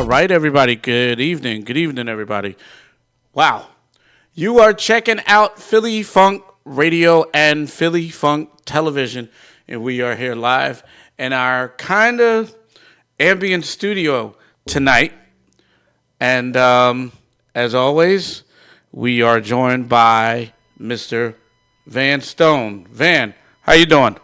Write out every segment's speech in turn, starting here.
All right, everybody. Good evening. Good evening, everybody. Wow. You are checking out Philly Funk Radio and Philly Funk Television, and we are here live in our kind of ambient studio tonight. And as always, we are joined by Mr. Van Stone. Van, how you doing?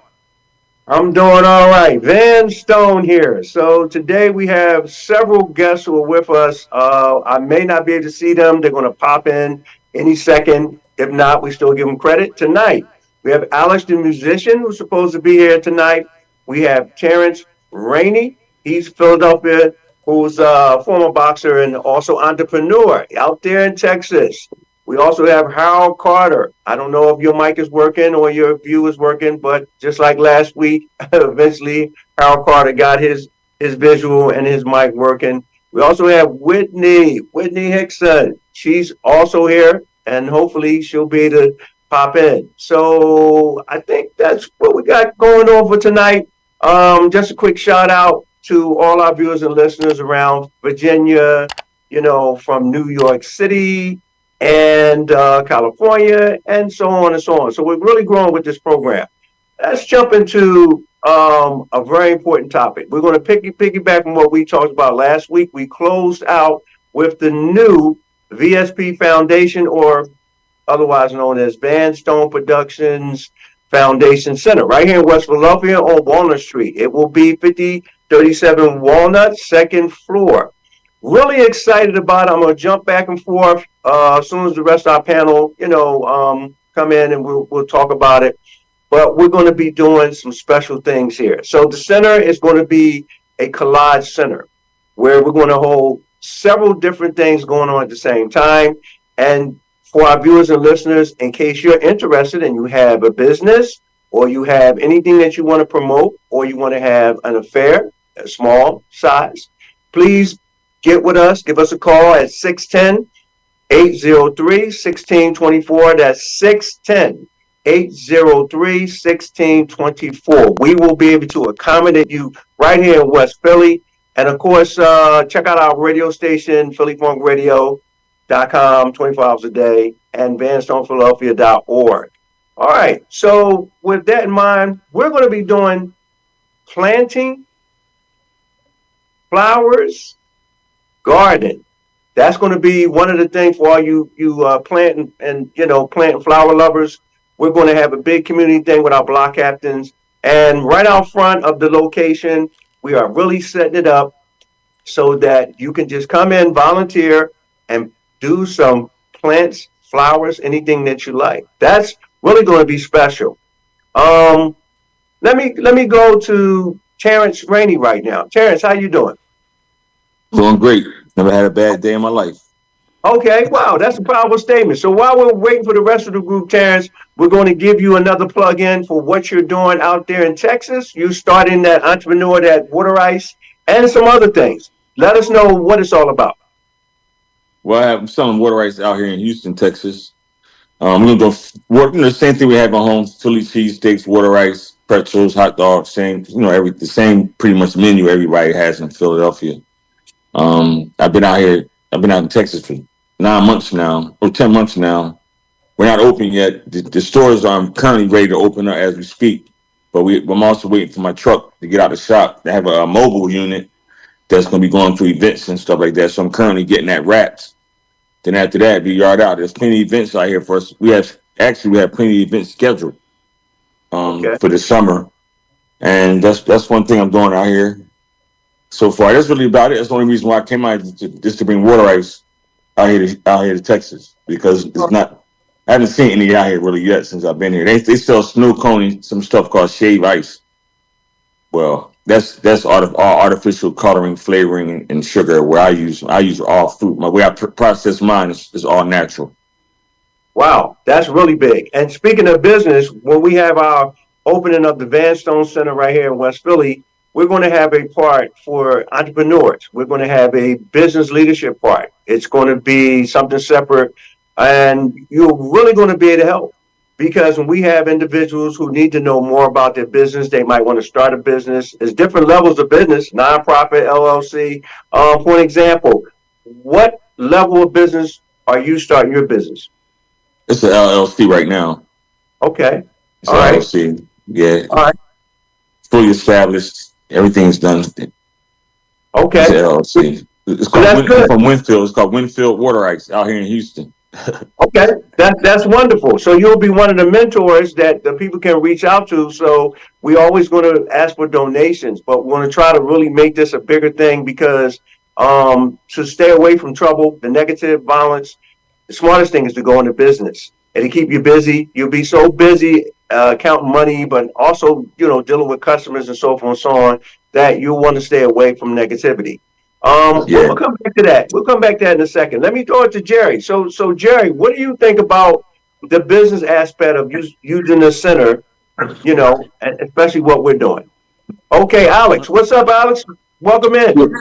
I'm doing all right. Van Stone here. So today we have several guests who are with us. I may not be able to see them. They're going to pop in any second. If not, we still give them credit. Tonight, we have Alex, the musician, who's supposed to be here tonight. We have Terrence Rainey. He's Philadelphia, who's a former boxer and also entrepreneur out there in Texas. We also have Harold Carter. I don't know if your mic is working or your view is working, but just like last week, eventually Harold Carter got his visual and his mic working. We also have Whitney Hickson. She's also here, and hopefully she'll be able to pop in. So I think that's what we got going on for tonight. Just a quick shout out to all our viewers and listeners around Virginia, from New York City and California, and so on and so on. So we're really growing with this program. Let's jump into a very important topic. We're going to piggyback on what we talked about last week. We closed out with the new VSP Foundation, or otherwise known as Van Stone Productions Foundation Center, right here in West Philadelphia on Walnut Street. It will be 5037 Walnut, second floor. Really excited about it. I'm going to jump back and forth as soon as the rest of our panel, come in, and we'll talk about it. But we're going to be doing some special things here. So the center is going to be a collage center where we're going to hold several different things going on at the same time. And for our viewers and listeners, in case you're interested and you have a business or you have anything that you want to promote or you want to have an affair, a small size, please get with us. Give us a call at 610-803-1624. That's 610-803-1624. We will be able to accommodate you right here in West Philly. And of course, check out our radio station, phillyfunkradio.com, 24 hours a day, and vanstonephiladelphia.org. All right. So with that in mind, we're going to be doing planting flowers, garden. That's going to be one of the things for all you plant and plant flower lovers. We're going to have a big community thing with our block captains, and right out front of the location, we are really setting it up so that you can just come in, volunteer, and do some plants, flowers, anything that you like. That's really going to be special. Let me go to Terrence Rainey right now. Terrence, how you doing? Doing great. Never had a bad day in my life. Okay, wow, that's a powerful statement. So while we're waiting for the rest of the group, Terrence, we're going to give you another plug-in for what you're doing out there in Texas. You starting that entrepreneur, that water ice, and some other things. Let us know what it's all about. Well, I'm selling water ice out here in Houston, Texas. We're gonna go work the same thing we have at home: Philly cheesesteaks, water ice, pretzels, hot dogs, same, the same pretty much menu everybody has in Philadelphia. I've been out here. I've been out in Texas for 9 months now, or 10 months now. We're not open yet. The stores are currently ready to open up as we speak, but I'm also waiting for my truck to get out of the shop. They have a mobile unit that's going to be going to events and stuff like that. So I'm currently getting that wrapped. Then after that, be yard out. There's plenty of events out here for us. We have plenty of events scheduled for the summer, and that's one thing I'm doing out here so far. That's really about it. That's the only reason why I came out, just to bring water ice out here to Texas, because it's not. I haven't seen any out here really yet since I've been here. They sell snow cone, some stuff called shave ice. Well, that's all artificial coloring, flavoring, and sugar. Where I use all fruit. My way I process mine is all natural. Wow, that's really big. And speaking of business, when we have our opening of the Van Stone Center right here in West Philly, we're going to have a part for entrepreneurs. We're going to have a business leadership part. It's going to be something separate, and you're really going to be able to help. because when we have individuals who need to know more about their business, they might want to start a business. There's different levels of business, nonprofit, LLC. For an example, what level of business are you starting your business? It's an LLC right now. Okay. It's an LLC. Yeah. All right. Fully established. Everything's done. Okay. It's an LLC. It's called from Winfield. It's called Winfield Water Rights out here in Houston. Okay, that's wonderful. So you'll be one of the mentors that the people can reach out to. So we always going to ask for donations, but we're going to try to really make this a bigger thing because to stay away from trouble, the negative violence, the smartest thing is to go into business. It'll keep you busy. You'll be so busy counting money, but also, dealing with customers and so forth and so on, that you'll want to stay away from negativity. We'll come back to that. We'll come back to that in a second. Let me throw it to Jerry. So Jerry, what do you think about the business aspect of using the center, and especially what we're doing? Okay, Alex. What's up, Alex? Welcome in.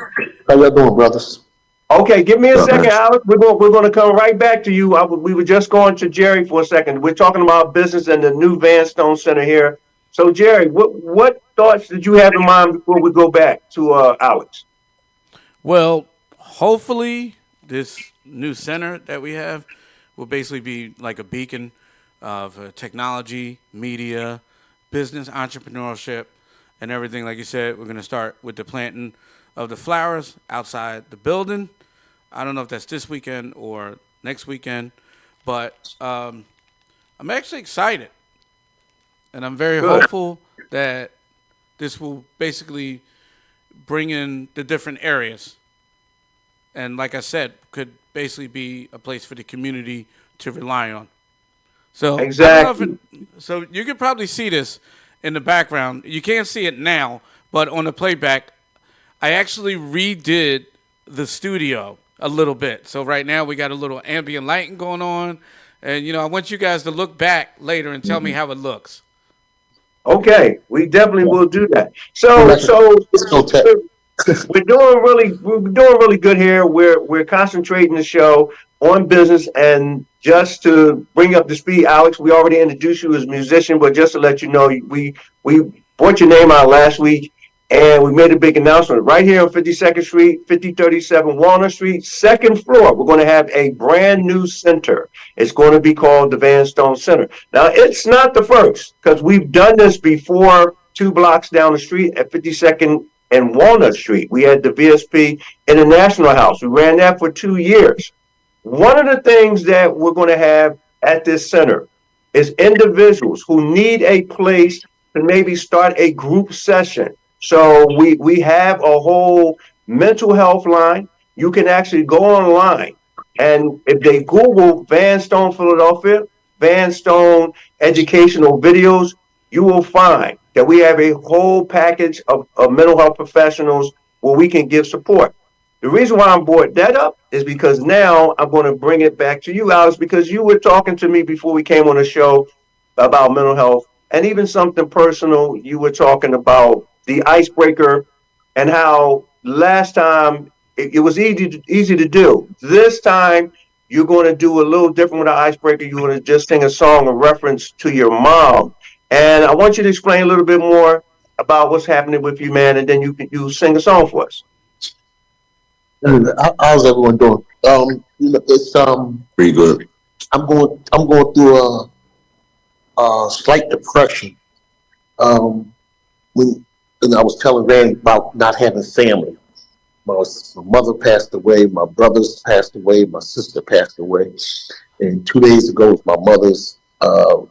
How y'all doing, brothers? Okay, give me a second, Alex. We're going to come right back to you. We were just going to Jerry for a second. We're talking about business and the new Van Stone Center here. So, Jerry, what thoughts did you have in mind before we go back to Alex? Well, hopefully this new center that we have will basically be like a beacon of technology, media, business, entrepreneurship, and everything. Like you said, we're going to start with the planting of the flowers outside the building. I don't know if that's this weekend or next weekend, but I'm actually excited. And I'm very hopeful that this will basically bring in the different areas. And like I said, could basically be a place for the community to rely on. So exactly. So you could probably see this in the background. You can't see it now, but on the playback, I actually redid the studio a little bit. So right now we got a little ambient lighting going on. And, I want you guys to look back later and tell me how it looks. Okay, we definitely will do that. So we're doing really good here. We're concentrating the show on business, and just to bring up the speed, Alex, we already introduced you as a musician, but just to let you know, we brought your name out last week, and we made a big announcement right here on 52nd Street, 5037 Walnut Street, second floor. We're going to have a brand new center. It's going to be called the Van Stone Center. Now, it's not the first, because we've done this before 2 blocks down the street at 52nd and Walnut Street. We had the VSP International House. We ran that for 2 years. One of the things that we're going to have at this center is individuals who need a place to maybe start a group session. So we have a whole mental health line. You can actually go online, and if they Google Van Stone Philadelphia, Van Stone educational videos, you will find that we have a whole package of mental health professionals where we can give support. The reason why I'm brought that up is because now I'm going to bring it back to you, Alex, because you were talking to me before we came on the show about mental health, and even something personal. You were talking about the icebreaker and how last time it was easy to do. This time you're going to do a little different with the icebreaker. You're going to just sing a song in reference to your mom. And I want you to explain a little bit more about what's happening with you, man, and then you sing a song for us. How's everyone doing? It's pretty good. I'm going through a slight depression. When I was telling Van about not having family. My mother passed away, my brothers passed away, my sister passed away, and 2 days ago was my mother's.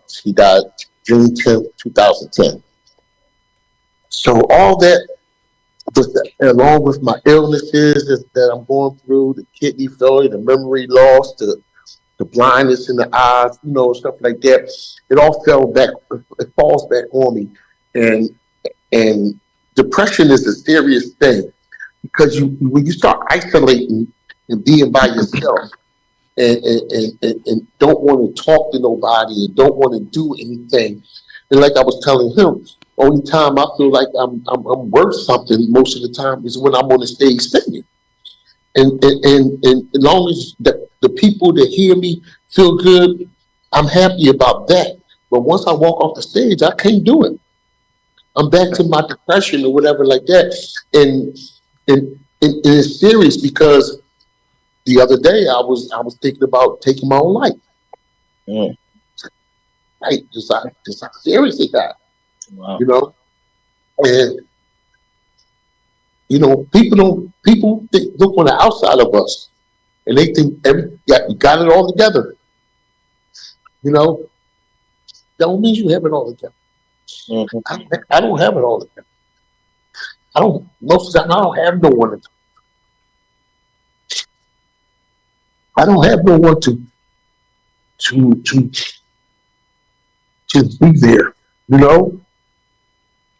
She died June 10th, 2010. So all that, along with my illnesses that I'm going through, the kidney failure, the memory loss, the blindness in the eyes, stuff like that, it all it falls back on me. And depression is a serious thing, because when you start isolating and being by yourself and don't want to talk to nobody and don't want to do anything, and like I was telling him, only time I feel like I'm worth something most of the time is when I'm on the stage singing. And as long as the people that hear me feel good, I'm happy about that. But once I walk off the stage, I can't do it. I'm back to my depression or whatever like that. And it's serious because the other day I was thinking about taking my own life. Right? Just how serious it got. Wow. You know? And people look on the outside of us and they think you got it all together. You know, that don't mean you have it all together. I don't have it all together. Most of the time I don't have no one. I don't have no one to be there. You know,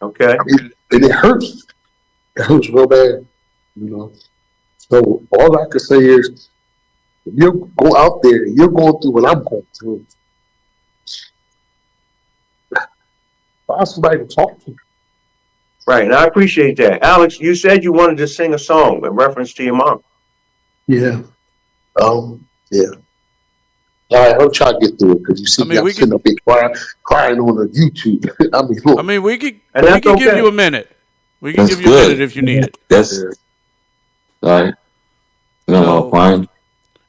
Okay. and it hurts. It hurts real bad. You know. So all I can say is, if you go out there and you're going through what I'm going through, find somebody to talk to. Right. And I appreciate that. Alex, you said you wanted to sing a song in reference to your mom. Yeah. Yeah. All right, I'm trying to get through it because you see I mean, I'm sitting up here crying on the YouTube. Look. I mean, we could that's give okay. you a minute. We can That's give you a good. minute if you need it. That's all right. No, So- fine.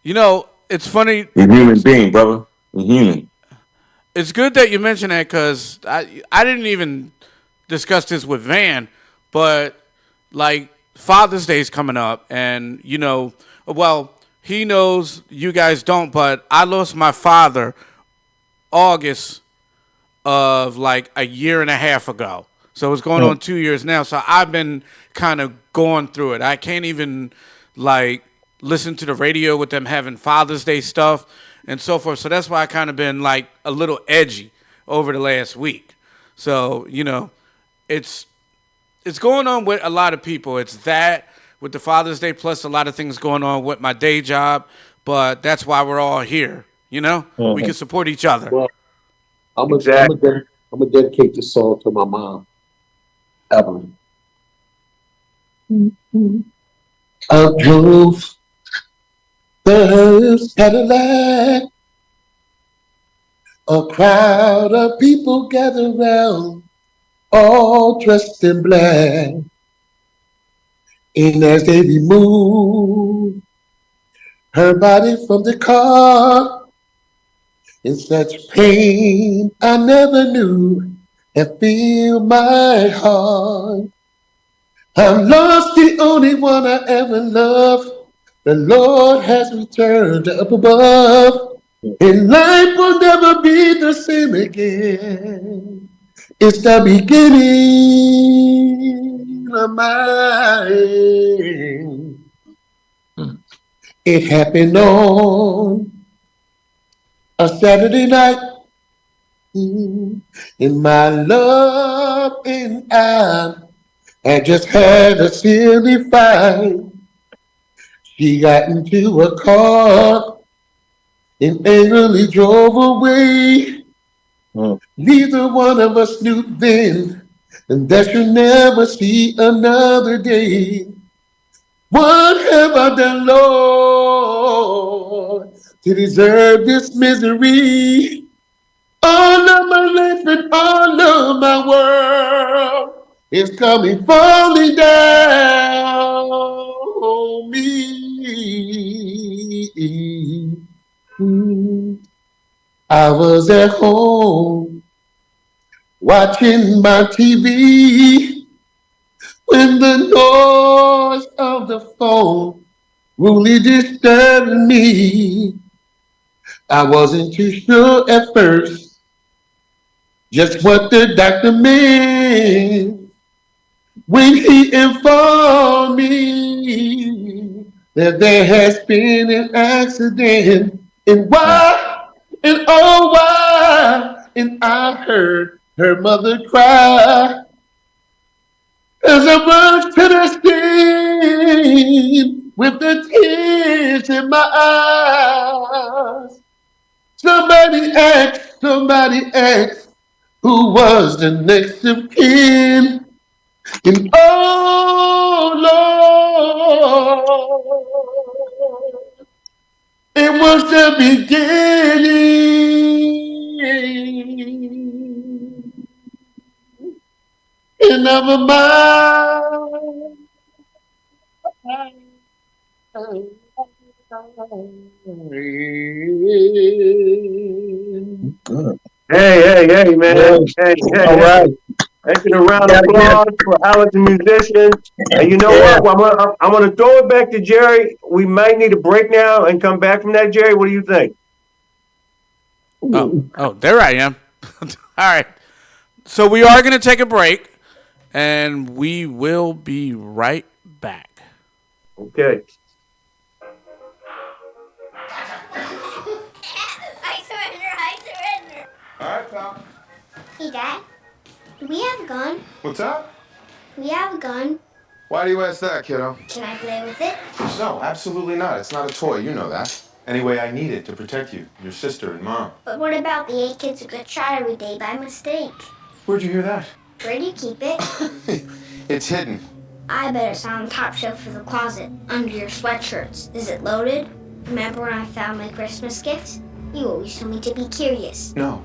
You know, it's funny. You're a human being, brother. You're human. It's good that you mentioned that because I didn't even discuss this with Van, but like Father's Day is coming up, and well, he knows, you guys don't, but I lost my father August of like a year and a half ago. So it's going on 2 years now. So I've been kind of going through it. I can't even like listen to the radio with them having Father's Day stuff and so forth. So that's why I kind of been like a little edgy over the last week. So, it's going on with a lot of people. It's that with the Father's Day, plus a lot of things going on with my day job. But that's why we're all here. We can support each other. Well, I'm Exactly. gonna dedicate this song to my mom, Evelyn. I drove the Cadillac. A crowd of people gathered round, all dressed in black. And as they removed her body from the car, in such pain I never knew had filled my heart. I'm lost, the only one I ever loved. The Lord has returned up above, and life will never be the same again. It's the beginning of mine. It happened on a Saturday night. And my love and I had just had a silly fight. She got into a car and angrily drove away. Neither one of us knew then, and that she'll never see another day. What have I done, Lord, to deserve this misery? All of my life and all of my world is coming falling down on me. I was at home watching my TV when the noise of the phone really disturbed me. I wasn't too sure at first just what the doctor meant when he informed me that there has been an accident. And why, and oh why, and I heard her mother cry as I rushed to the scene with the tears in my eyes. Somebody asked who was the next of kin. And oh Lord, it was the beginning And never mind. Good. Hey, man. Yeah. Hey, All right. let's get a round of Gotta get applause for Alex, the musician. And you know Yeah. what? I'm gonna throw it back to Jerry. We might need a break now and come back from that, Jerry. What do you think? Oh, there I am. All right. So we are going to take a break, and we will be right back. Okay. I surrender. All right, pal. Hey, Dad. Do we have a gun? What's up? We have a gun. Why do you ask that, kiddo? Can I play with it? No, absolutely not. It's not a toy. You know that. Anyway, I need it to protect you, your sister, and Mom. But what about the 8 kids who get shot every day by mistake? Where'd you hear that? Where do you keep it? It's hidden. I bet it's on the top shelf of the closet, under your sweatshirts. Is it loaded? Remember when I found my Christmas gifts? You always told me to be curious. No,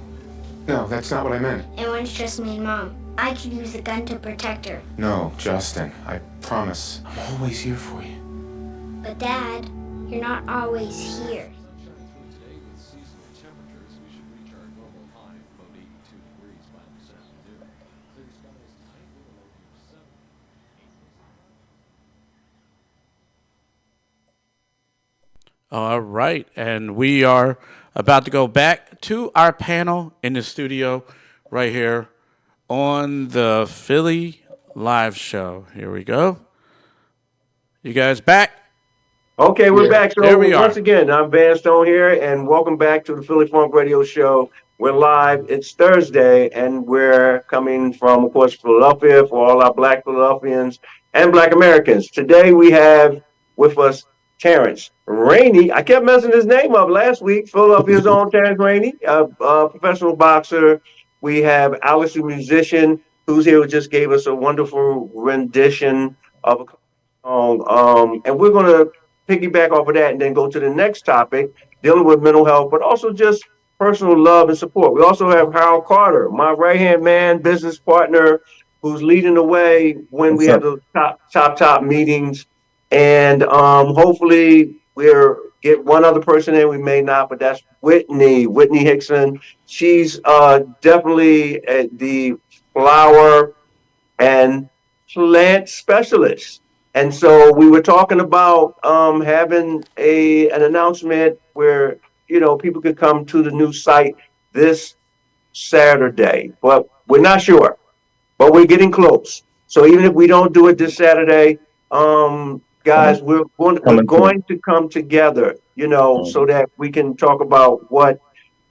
that's not what I meant. And when it's just me and Mom, I could use the gun to protect her. No, Justin, I promise. I'm always here for you. But Dad, you're not always here. All right. And we are about to go back to our panel in the studio right here on the Philly Live Show. Here we go. You guys back? Okay, we're back. So there we are. once again, I'm Van Stone here, and welcome back to the Philly Funk Radio Show. We're live. It's Thursday, and we're coming from, of course, Philadelphia for all our Black Philadelphians and Black Americans. Today we have with us Terrence Rainey. I kept messing his name up last week. Philadelphia's own Terrence Rainey, a professional boxer. We have Alex, the musician, who's here, who just gave us a wonderful rendition of a song. And we're going to piggyback off of that and then go to the next topic, dealing with mental health, but also just personal love and support. We also have Harold Carter, my right-hand man, business partner, who's leading the way when we have the top meetings. And hopefully we'll get one other person in. We may not, but that's Whitney Hickson. She's definitely the flower and plant specialist. And so we were talking about having an announcement where, people could come to the new site this Saturday, but we're not sure, but we're getting close. So even if we don't do it this Saturday, guys, we're going to come together, so that we can talk about what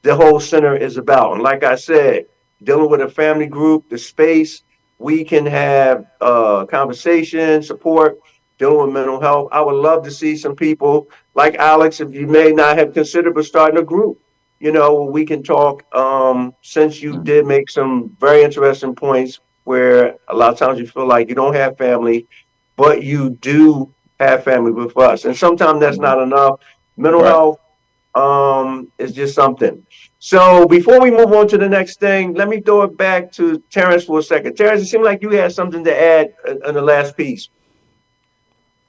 the whole center is about. And like I said, dealing with a family group, the space, we can have conversation, support, dealing with mental health. I would love to see some people like Alex, if you may not have considered, but starting a group, we can talk, since you did make some very interesting points where a lot of times you feel like you don't have family, but you do have family with us. And sometimes that's not enough. Mental health is just something. So before we move on to the next thing, let me throw it back to Terrence for a second. Terrence, it seemed like you had something to add in the last piece.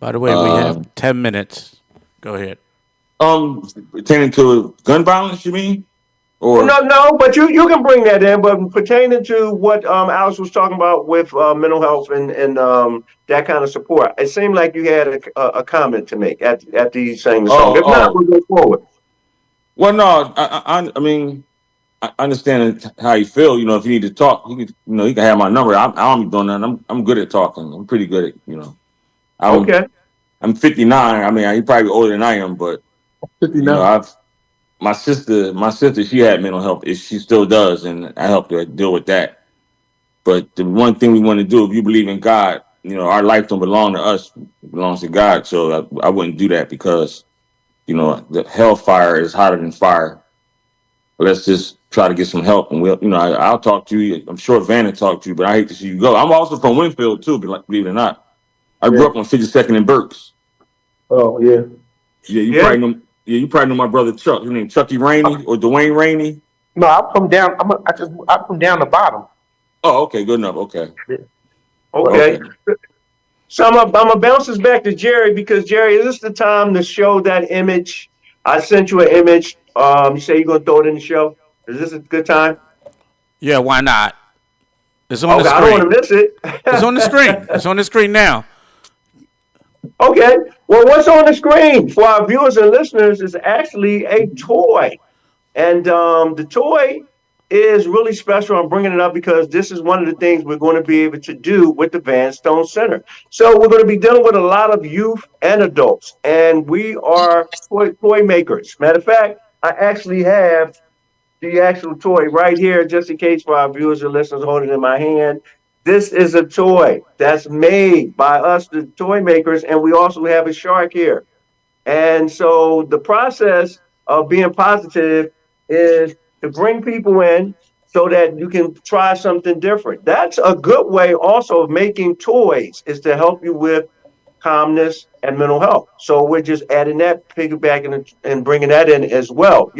By the way, we have 10 minutes. Go ahead. Pertaining to gun violence, you mean? Or No, but you can bring that in. But pertaining to what Alex was talking about with mental health and that kind of support, it seemed like you had a comment to make after you sang the song. If not, we'll go forward. Well, no, I mean, I understand how you feel. If you need to talk, you can have my number. I don't be doing that. I'm good at talking. I'm pretty good at, Okay. I'm 59. I mean, you're probably older than I am, but 59. My sister, she had mental health issues. She still does, and I helped her deal with that. But the one thing we want to do, if you believe in God, our life don't belong to us; it belongs to God. So I wouldn't do that because, the hellfire is hotter than fire. Let's just try to get some help, and I'll talk to you. I'm sure Vanna talked to you, but I hate to see you go. I'm also from Winfield too, believe it or not. I grew up on 52nd and Burks. Oh yeah. Yeah, you probably know. Yeah, you probably know my brother Chuck. His name Chucky Rainey or Dwayne Rainey. No, I'm from down the bottom. Oh, okay, good enough. Okay. Okay. So I'm gonna bounce this back to Jerry because Jerry, is this the time to show that image? I sent you an image. You say you're gonna throw it in the show. Is this a good time? Yeah, why not? It's on the Okay, I don't want screen. to miss it. It's on the screen. It's on the screen now. Okay. Well, what's on the screen for our viewers and listeners is actually a toy. And the toy is really special. I'm bringing it up because this is one of the things we're going to be able to do with the Van Stone Center. So we're going to be dealing with a lot of youth and adults, and we are toy makers. Matter of fact, I actually have the actual toy right here, just in case for our viewers and listeners holding it in my hand. This is a toy that's made by us, the toy makers, and we also have a shark here. And so the process of being positive is to bring people in so that you can try something different. That's a good way also of making toys, is to help you with calmness and mental health. So we're just adding that, piggybacking and bringing that in as well.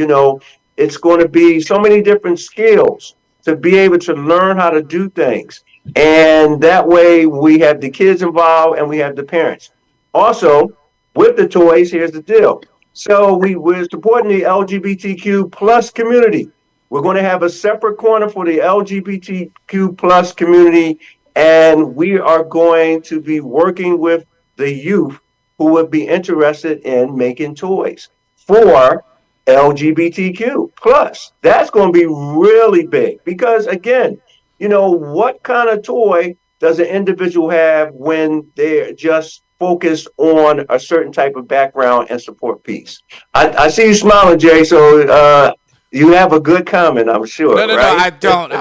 It's going to be so many different skills to be able to learn how to do things. And that way we have the kids involved and we have the parents. Also, with the toys, here's the deal. So we're supporting the LGBTQ plus community. We're going to have a separate corner for the LGBTQ plus community, and we are going to be working with the youth who would be interested in making toys for LGBTQ plus. That's going to be really big because, again, what kind of toy does an individual have when they're just focused on a certain type of background and support piece? I see you smiling, Jay. So you have a good comment, I'm sure. No, right? I don't.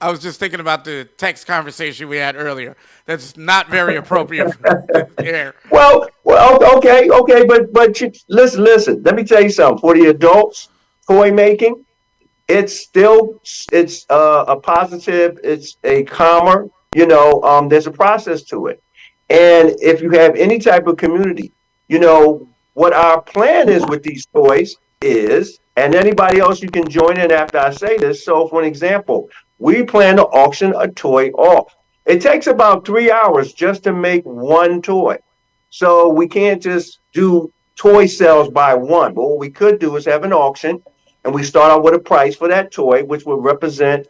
I was just thinking about the text conversation we had earlier. That's not very appropriate for air. Okay, but listen. Let me tell you something. For the adults, toy making, it's a positive. It's a calmer. There's a process to it, and if you have any type of community, what our plan is with these toys is, and anybody else you can join in after I say this. So, for an example, we plan to auction a toy off. It takes about 3 hours just to make one toy. So we can't just do toy sales by one. But what we could do is have an auction and we start out with a price for that toy, which will represent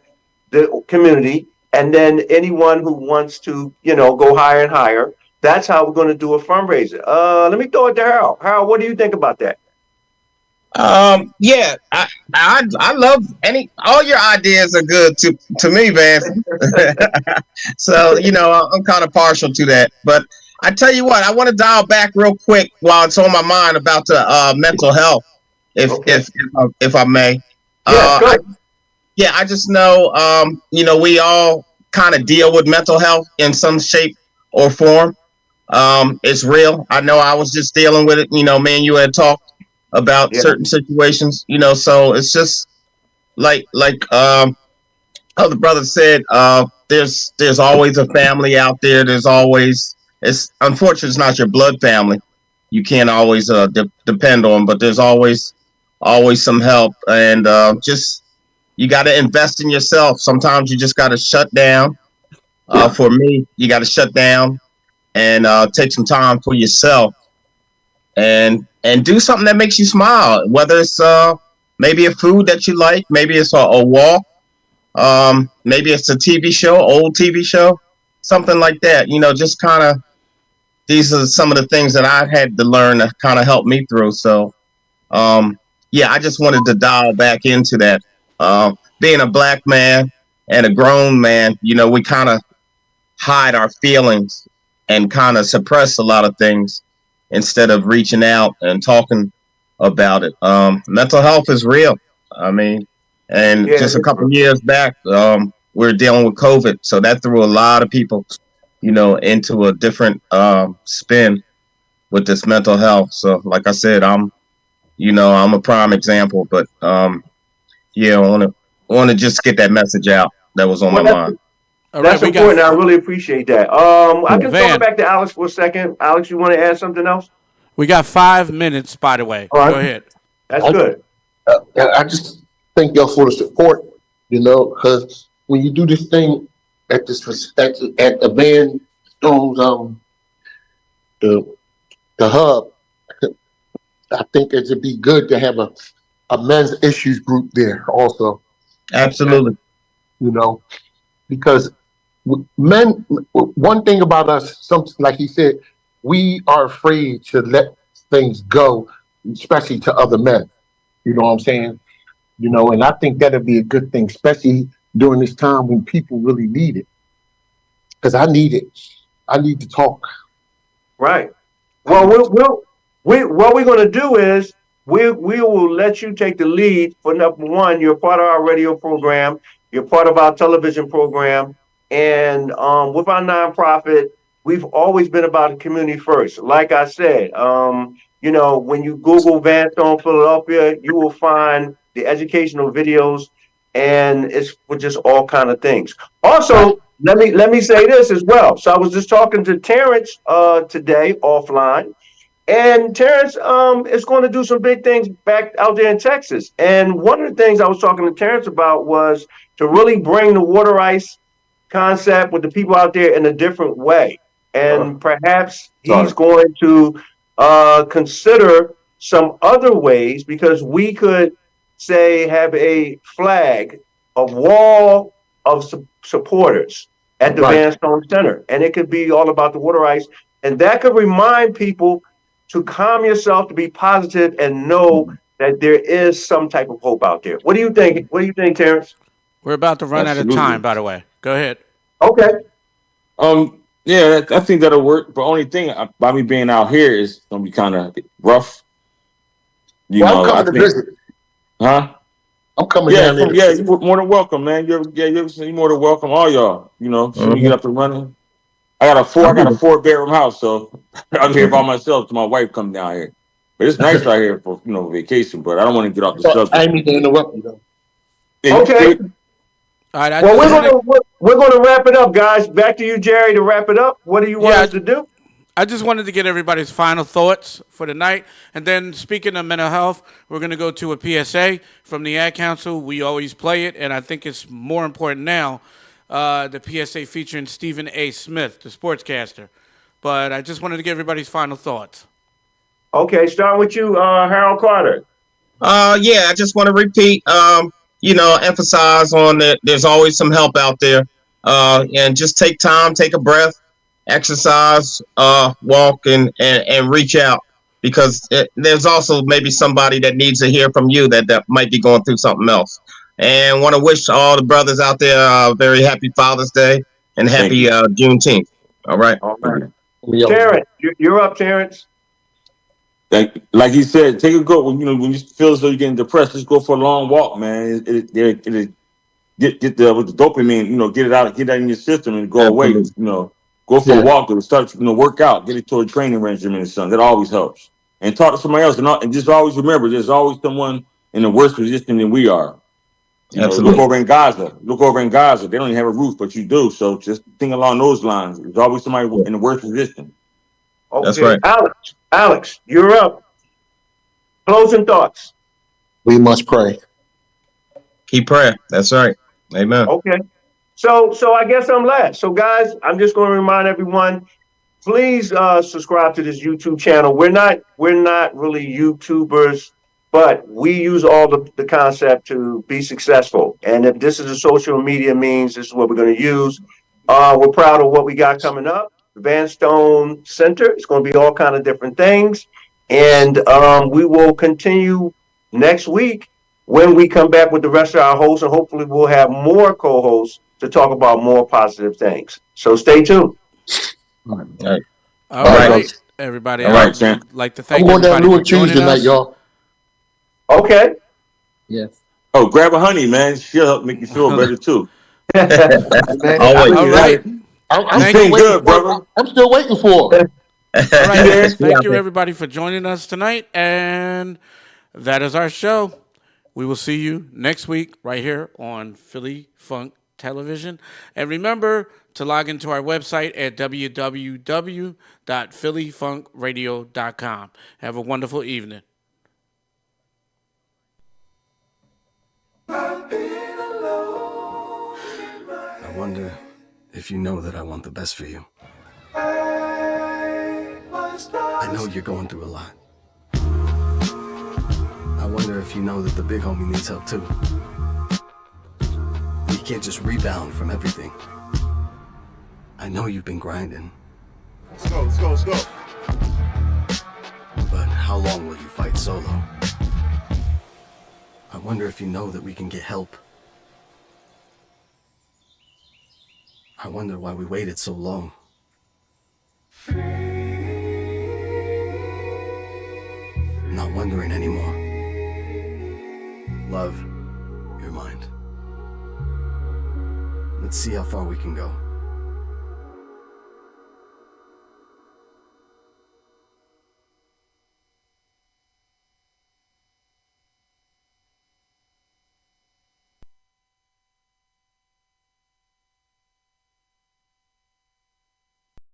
the community. And then anyone who wants to, go higher and higher, that's how we're going to do a fundraiser. Let me throw it to Harold. Harold, what do you think about that? Yeah, I love all your ideas are good to me, Van. So I'm kind of partial to that, but I tell you what, I want to dial back real quick while it's on my mind about the mental health, if I may. I just know we all kind of deal with mental health in some shape or form. It's real. I know I was just dealing with it. Me and you had talked about certain situations, so it's just like other brother said, there's always a family out there. It's unfortunate it's not your blood family. You can't always depend on, but there's always some help, and just you got to invest in yourself. Sometimes you just got to shut down. For me, you got to shut down and take some time for yourself and do something that makes you smile, whether it's maybe a food that you like, maybe it's a walk, maybe it's a TV show, old TV show, something like that. Just kind of, these are some of the things that I had to learn to kind of help me through. So, I just wanted to dial back into that. Being a black man and a grown man, we kind of hide our feelings and kind of suppress a lot of things instead of reaching out and talking about it. Mental health is real. I mean, and just a couple of years back, we were dealing with COVID. So that threw a lot of people, into a different spin with this mental health. So like I said, I'm a prime example, but I want to just get that message out that was on my mind. That's important. I really appreciate that. I can throw it back to Alex for a second. Alex, you want to add something else? We got 5 minutes, by the way. Go ahead. That's good. thank y'all for the support. Because when you do this thing at the band Stones the hub, I think it would be good to have a men's issues group there also. Absolutely. Because men, one thing about us, like he said, we are afraid to let things go, especially to other men. You know what I'm saying? And I think that'd be a good thing, especially during this time when people really need it. Because I need it. I need to talk. Right. Well, what we're going to do is we will let you take the lead for number one. You're part of our radio program. You're part of our television program, and with our nonprofit, we've always been about the community first. Like I said, when you Google Van Stone Philadelphia, you will find the educational videos, and it's for just all kind of things. Also, let me say this as well. So I was just talking to Terrence today offline, and Terrence is going to do some big things back out there in Texas. And one of the things I was talking to Terrence about was to really bring the water ice concept with the people out there in a different way. And perhaps he's going to consider some other ways, because we could say have a flag, a wall of supporters at the Van Stone Center, and it could be all about the water ice, and that could remind people to calm yourself, to be positive, and know that there is some type of hope out there. What do you think? What do you think, Terrence? We're about to run out of Absolutely. time, by the way. Go ahead. Okay. Yeah, I think that'll work. But only thing by me being out here is gonna be kind of rough. I'm coming to visit. Huh? I'm coming down there. Yeah, you're more than welcome, man. You're more than welcome, all y'all. Soon you get up and running. I got a 4-bedroom house, so I'm here by myself till my wife come down here. But it's nice right here for vacation. But I don't want to get off the subject. I need to interrupt you though. Yeah, Okay. All right. Well, we're gonna wrap it up, guys. Back to you, Jerry, to wrap it up. What do you want us to do? I just wanted to get everybody's final thoughts for the night. And then, speaking of mental health, we're going to go to a PSA from the Ad Council. We always play it, and I think it's more important now, the PSA featuring Stephen A. Smith, the sportscaster. But I just wanted to get everybody's final thoughts. Okay, starting with you, Harold Carter. I just want to repeat, emphasize on that there's always some help out there. And just take time, take a breath, exercise, walk, and reach out, because there's also maybe somebody that needs to hear from you that might be going through something else. And want to wish all the brothers out there a very happy Father's Day and happy Juneteenth. All right. All right. Terrence, you're up, Terrence. Like he said, take a go. When you feel as though you're getting depressed, just go for a long walk, man. It get with the dopamine, get it out in your system and go away. Go for a walk or start work out, get it to a training regimen or something. That always helps. And talk to somebody else, and just always remember, there's always someone in a worse position than we are. Look over in Gaza. They don't even have a roof, but you do. So just think along those lines. There's always somebody in a worse position. Okay. That's right. Alex, you're up. Closing thoughts. We must pray. Keep praying. That's right. Amen. Okay. So I guess I'm last. So guys, I'm just going to remind everyone, please subscribe to this YouTube channel. We're not really YouTubers, but we use all the concept to be successful. And if this is a social media means, this is what we're going to use. We're proud of what we got coming up. The Van Stone Center. It's going to be all kind of different things. And we will continue next week when we come back with the rest of our hosts, and hopefully we'll have more co-hosts to talk about more positive things. So stay tuned. All right. All right, everybody. All right, champ. I'd like to thank I'm going down everybody New for and Tuesday joining night, us. y'all. Okay. Yes. Oh, grab a honey, man. She'll help make you feel better too. Always. All right. I'm You still been waiting good, for brother. I'm still waiting for it. All right. Yes, we Thank out you, there. everybody, for joining us tonight. And that is our show. We will see you next week right here on Philly Funk Television. And remember to log into our website at www.phillyfunkradio.com. Have a wonderful evening. wonder if you know that I want the best for you. I know you're going through a lot. I wonder if you know that the big homie needs help too. You can't just rebound from everything. I know you've been grinding. Let's go, let's go, let's go. But how long will you fight solo? I wonder if you know that we can get help. I wonder why we waited so long. I'm not wondering anymore. Love, your mind. Let's see how far we can go.